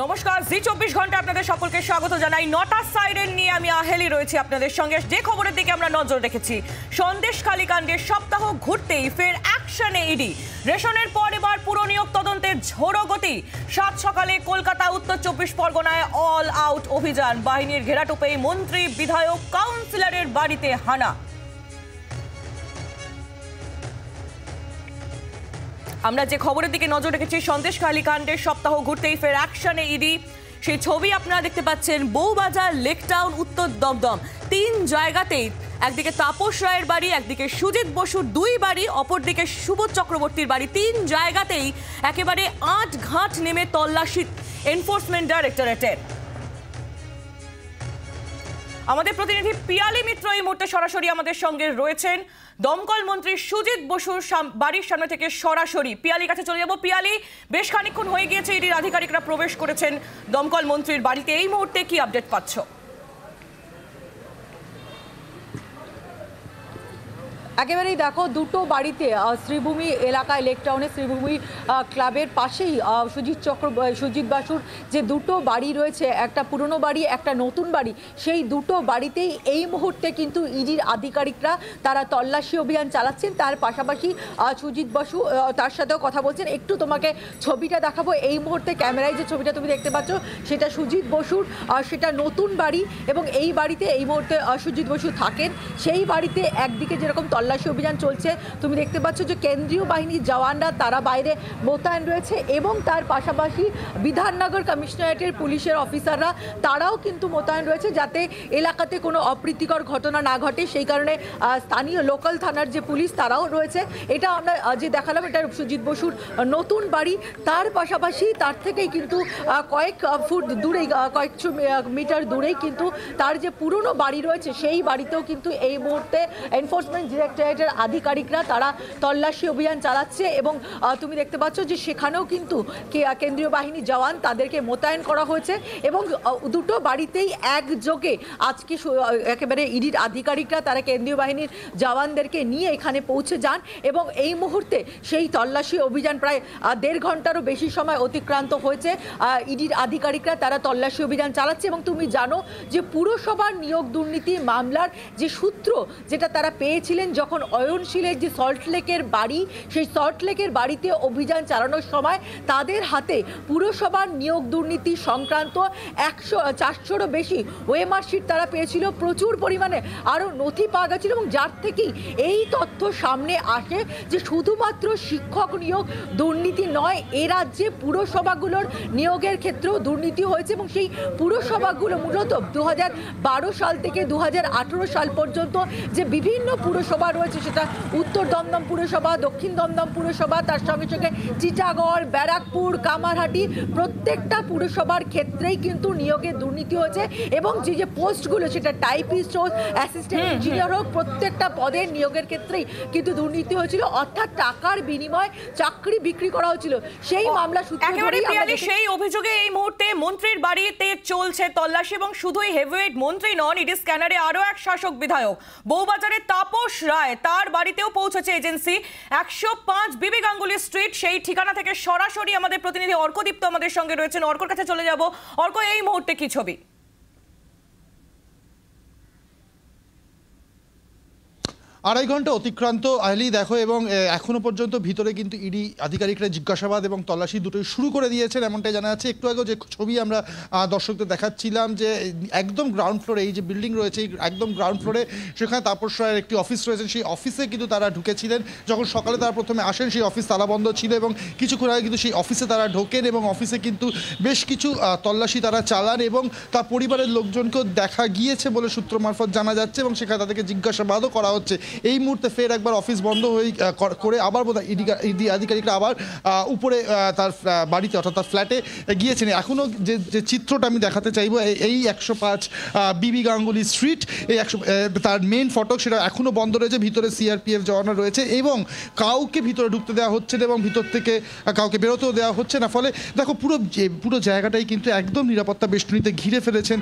নমস্কার, জি 24 ঘন্টা আপনাদের সকলকে স্বাগত জানাই। নটা সাইরেন নিয়ে আমি আহেলি রয়েছি আপনাদের সঙ্গে। যে খবরের দিকে আমরা নজর রেখেছি, সন্দেশখালী কাণ্ডের সপ্তাহ ঘুরতেই ফের অ্যাকশনে ইডি। রেশনের পর এবার পুরনিয়োগ তদন্তের ঝোড়ো গতি। সাত সকালে কলকাতা, উত্তর 24 পরগনায় অল আউট অভিযান। বাহিনীর ঘেরাটোপেই মন্ত্রী, বিধায়ক, কাউন্সিলরের বাড়িতে হানা। আমরা যে খবরের দিকে নজর রেখেছি, সন্দেশখালী কাণ্ডের সপ্তাহ ঘুরতেই ফের অ্যাকশনে ইডি। সেই ছবি আপনারা দেখতে পাচ্ছেন। বউবাজার, লেকটাউন, উত্তর দমদম, তিন জায়গাতেই একদিকে তাপস রায়ের বাড়ি, একদিকে সুজিত বসুর দুই বাড়ি, অপরদিকে সুবোধ চক্রবর্তীর বাড়ি। তিন জায়গাতেই একেবারে আট ঘাট নেমে তল্লাশি এনফোর্সমেন্ট ডাইরেক্টরেটের। আমাদের প্রতিনিধি পিয়ালি মিত্র এই মুহূর্তে সরাসরি আমাদের সঙ্গে রয়েছেন। দমকল মন্ত্রী সুজিত বসুর বাড়ির সামনে থেকে সরাসরি পিয়ালির কাছে চলে যাব। পিয়ালি, বেশ খানিকক্ষণ হয়ে গিয়েছে ইডির আধিকারিকরা প্রবেশ করেছেন দমকল মন্ত্রীর বাড়িতে। এই মুহূর্তে কি আপডেট পাচ্ছ? একেবারেই দেখো, দুটো বাড়িতে শ্রীভূমি এলাকায়, লেকটাউনে শ্রীভূমি ক্লাবের পাশেই সুজিত বাসুর যে দুটো বাড়ি রয়েছে, একটা পুরনো বাড়ি, একটা নতুন বাড়ি, সেই দুটো বাড়িতেই এই মুহূর্তে কিন্তু ইডির আধিকারিকরা তারা তল্লাশি অভিযান চালাচ্ছেন। তার পাশাপাশি সুজিত বসু তার সাথেও কথা বলছেন। একটু তোমাকে ছবিটা দেখাবো। এই মুহূর্তে ক্যামেরায় যে ছবিটা তুমি দেখতে পাচ্ছ, সেটা সুজিত বসুর, সেটা নতুন বাড়ি, এবং এই বাড়িতে এই মুহূর্তে সুজিত বসু থাকেন। সেই বাড়িতে একদিকে যেরকম তল্লাশি অভিযান চলছে, তুমি দেখতে পাচ্ছ যে কেন্দ্রীয় বাহিনীর জওয়ানরা তারা বাইরে মোতায়েন রয়েছে, এবং তার পাশাপাশি বিধাননগর কমিশনারেটের পুলিশের অফিসাররা তারাও কিন্তু মোতায়েন রয়েছে, যাতে এলাকাতে কোনো অপ্রীতিকর ঘটনা না ঘটে। সেই কারণে স্থানীয় লোকাল থানার যে পুলিশ তারাও রয়েছে। এটা আমরা যে দেখালাম, এটা সুজিত বসুর নতুন বাড়ি। তার পাশাপাশি তার থেকেই কিন্তু কয়েক ফুট দূরেই, কয়েকশো মিটার দূরেই কিন্তু তার যে পুরনো বাড়ি রয়েছে, সেই বাড়িতেও কিন্তু এই মুহূর্তে এনফোর্সমেন্ট ডিরেক্টরেটের আধিকারিকরা তারা তল্লাশি অভিযান চালাচ্ছে। এবং তুমি দেখতে পাচ্ছ যে সেখানেও কিন্তু কেন্দ্রীয় বাহিনীর জওয়ান তাদেরকে মোতায়েন করা হয়েছে, এবং দুটো বাড়িতেই একযোগে আজকে একেবারে ইডির আধিকারিকরা তারা কেন্দ্রীয় বাহিনীর জওয়ানদেরকে নিয়ে এখানে পৌঁছে যান, এবং এই মুহূর্তে সেই তল্লাশি অভিযান প্রায় 1.5 ঘন্টারও বেশি সময় অতিক্রান্ত হয়েছে। ইডির আধিকারিকরা তারা তল্লাশি অভিযান চালাচ্ছে। এবং তুমি জানো যে পুরসভার নিয়োগ দুর্নীতি মামলার যে সূত্র, যেটা তারা পেয়েছিলেন যখন অয়নশীলের যে সল্টলেকের বাড়ি, সেই সল্টলেকের বাড়িতে অভিযান চালানোর সময় তাদের হাতে পুরসভার নিয়োগ দুর্নীতি সংক্রান্ত 400-ও বেশি ওএমআর শিট তারা পেয়েছিল, প্রচুর পরিমাণে আরও নথি পাওয়া গেছিল, এবং যার থেকেই এই তথ্য সামনে আসে যে শুধুমাত্র শিক্ষক নিয়োগ দুর্নীতি নয়, এ রাজ্যে পুরসভাগুলোর নিয়োগের ক্ষেত্রেও দুর্নীতি হয়েছে। এবং সেই পুরসভাগুলো মূলত 2012 সাল থেকে 2018 সাল পর্যন্ত যে বিভিন্ন পুরসভা রয়েছে, সেটা উত্তর দমদম পুরসভা, দক্ষিণ দমদম পুরসভা, তার সঙ্গে সঙ্গে চিটাগড়, ব্যারাকপুর, কামারহাটি, প্রত্যেকটা পুরসভার ক্ষেত্রেই কিন্তু নিয়োগে দুর্নীতি হয়েছে। এবং যে পোস্টগুলো, সেটা টাইপিস্ট হোক, অ্যাসিস্ট্যান্ট ইঞ্জিনিয়ার হোক, প্রত্যেকটা পদের নিয়োগের ক্ষেত্রেই কিন্তু দুর্নীতি হয়েছিল, অর্থাৎ টাকার বিনিময়ে চাকরি বিক্রি করা হয়েছিল। সেই মামলা সূত্রে সেই অভিযোগে এই মুহূর্তে মন্ত্রীর বাড়িতে চলছে তল্লাশি। এবং শুধুই হেভিওয়েট মন্ত্রী নন, ইডি স্ক্যানারে আরো এক শাসক বিধায়ক, বউবাজারের তাপস রায়, তার বাড়িতেও পৌঁছেছে এজেন্সি। 105 বিবি গাঙ্গুলি স্ট্রিট, সেই ঠিকানা থেকে সরাসরি আমাদের প্রতিনিধি অর্কদীপ্ত আমাদের সঙ্গে রয়েছেন। অর্কর কাছে চলে যাব। অর্ক, এই মুহূর্তে কি ছবি? 2.5 ঘন্টা অতিক্রান্ত আহলি, দেখো, এবং এখনো পর্যন্ত ভিতরে কিন্তু ইডি আধিকারিকরা জিজ্ঞাসাবাদ এবং তল্লাশি দুটোই শুরু করে দিয়েছেন, এমনটাই জানা যাচ্ছে। একটু আগে যে ছবি আমরা দর্শকদের দেখাচ্ছিলাম, যে একদম গ্রাউন্ড ফ্লোরে এই যে বিল্ডিং রয়েছে, একদম গ্রাউন্ড ফ্লোরে সেখানে তাপস রায়ের একটি অফিস রয়েছে। সেই অফিসে কিন্তু তারা ঢুকেছিলেন। যখন সকালে তারা প্রথমে আসেন, সেই অফিস তালাবন্ধ ছিল, এবং কিছুক্ষণ আগে কিন্তু সেই অফিসে তারা ঢোকেন, এবং অফিসে কিন্তু বেশ কিছু তল্লাশি তারা চালান, এবং তার পরিবারের লোকজনকেও দেখা গিয়েছে বলে সূত্র মারফত জানা যাচ্ছে, এবং সেখানে তাদেরকে জিজ্ঞাসাবাদও করা হচ্ছে। এই মুহূর্তে ফের একবার অফিস বন্ধ হয়ে করে আবার বোধহয় ইডি আধিকারিকরা আবার উপরে তার বাড়িতে, অর্থাৎ তার ফ্ল্যাটে গিয়েছেন। এখনও যে চিত্রটা আমি দেখাতে চাইবো, এই 105 বিবি গাঙ্গুলি স্ট্রিট, এই তার মেন ফটক, সেটা এখনও বন্ধ রয়েছে। ভিতরে সিআরপিএফ জওয়ানরা রয়েছে, এবং কাউকে ভিতরে ঢুকতে দেওয়া হচ্ছে না, এবং ভিতর থেকে কাউকে বেরোতেও দেওয়া হচ্ছে না। ফলে দেখো, পুরো জায়গাটাই কিন্তু একদম নিরাপত্তা বেষ্টনীতে ঘিরে ফেলেছেন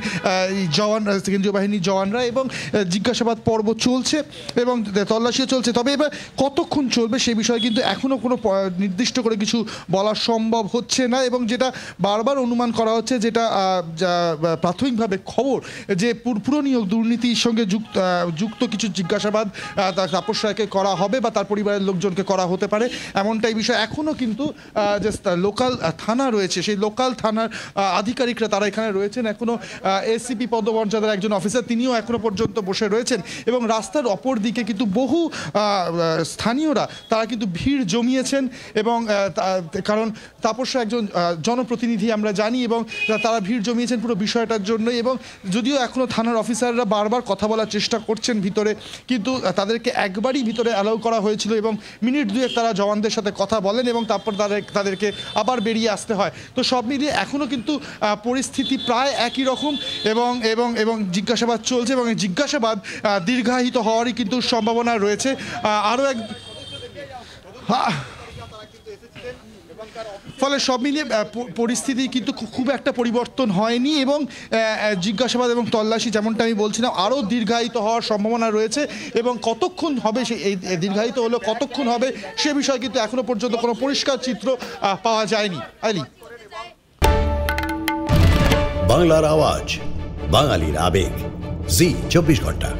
জওয়ান, কেন্দ্রীয় বাহিনীর জওয়ানরা, এবং জিজ্ঞাসাবাদ পর্ব চলছে। এবং তল্লাশিও চলছে। তবে এবার কতক্ষণ চলবে সে বিষয়ে কিন্তু এখনও কোনো নির্দিষ্ট করে কিছু বলা সম্ভব হচ্ছে না, এবং যেটা বারবার অনুমান করা হচ্ছে, যেটা প্রাথমিকভাবে খবর, যে পুরনিয়োগ দুর্নীতির সঙ্গে যুক্ত কিছু জিজ্ঞাসাবাদ তাপস রায়কে করা হবে বা তার পরিবারের লোকজনকে করা হতে পারে, এমনটাই বিষয়। এখনও কিন্তু যে লোকাল থানা রয়েছে, সেই লোকাল থানার আধিকারিকরা তারা এখানে রয়েছেন। এখনও এসিপি পদমর্যাদার একজন অফিসার, তিনিও এখনও পর্যন্ত বসে রয়েছেন, এবং রাস্তার অপর দিকে কিন্তু বহু স্থানীয়রা তারা কিন্তু ভিড় জমিয়েছেন, এবং কারণ তাপস রায় একজন জনপ্রতিনিধি আমরা জানি, এবং তারা ভিড় জমিয়েছেন পুরো বিষয়টার জন্য। এবং যদিও এখনও থানার অফিসাররা বারবার কথা বলার চেষ্টা করছেন ভিতরে, কিন্তু তাদেরকে একবারই ভিতরে অ্যালাউ করা হয়েছিল, এবং মিনিট দুয়েক তারা জওয়ানদের সাথে কথা বলেন এবং তারপর তাদেরকে আবার বেরিয়ে আসতে হয়। তো সব মিলিয়ে এখনও কিন্তু পরিস্থিতি প্রায় একই রকম, এবং জিজ্ঞাসাবাদ চলছে, এবং এই জিজ্ঞাসাবাদ দীর্ঘায়িত হওয়ারই কিন্তু সম্ভাবনা রয়েছে। আরও এক ফলে সব মিলিয়ে পরিস্থিতি কিন্তু খুব একটা পরিবর্তন হয়নি, এবং জিজ্ঞাসাবাদ এবং তল্লাশি যেমনটা আমি বলছিলাম আরও দীর্ঘায়িত হওয়ার সম্ভাবনা রয়েছে, এবং কতক্ষণ হবে এই দীর্ঘায়িত হলো কতক্ষণ হবে সে বিষয়ে কিন্তু এখনো পর্যন্ত কোনো পরিষ্কার চিত্র পাওয়া যায়নি। আইলি, বাংলার আওয়াজ, বাঙালির আবেগ, জি 24 ঘন্টা।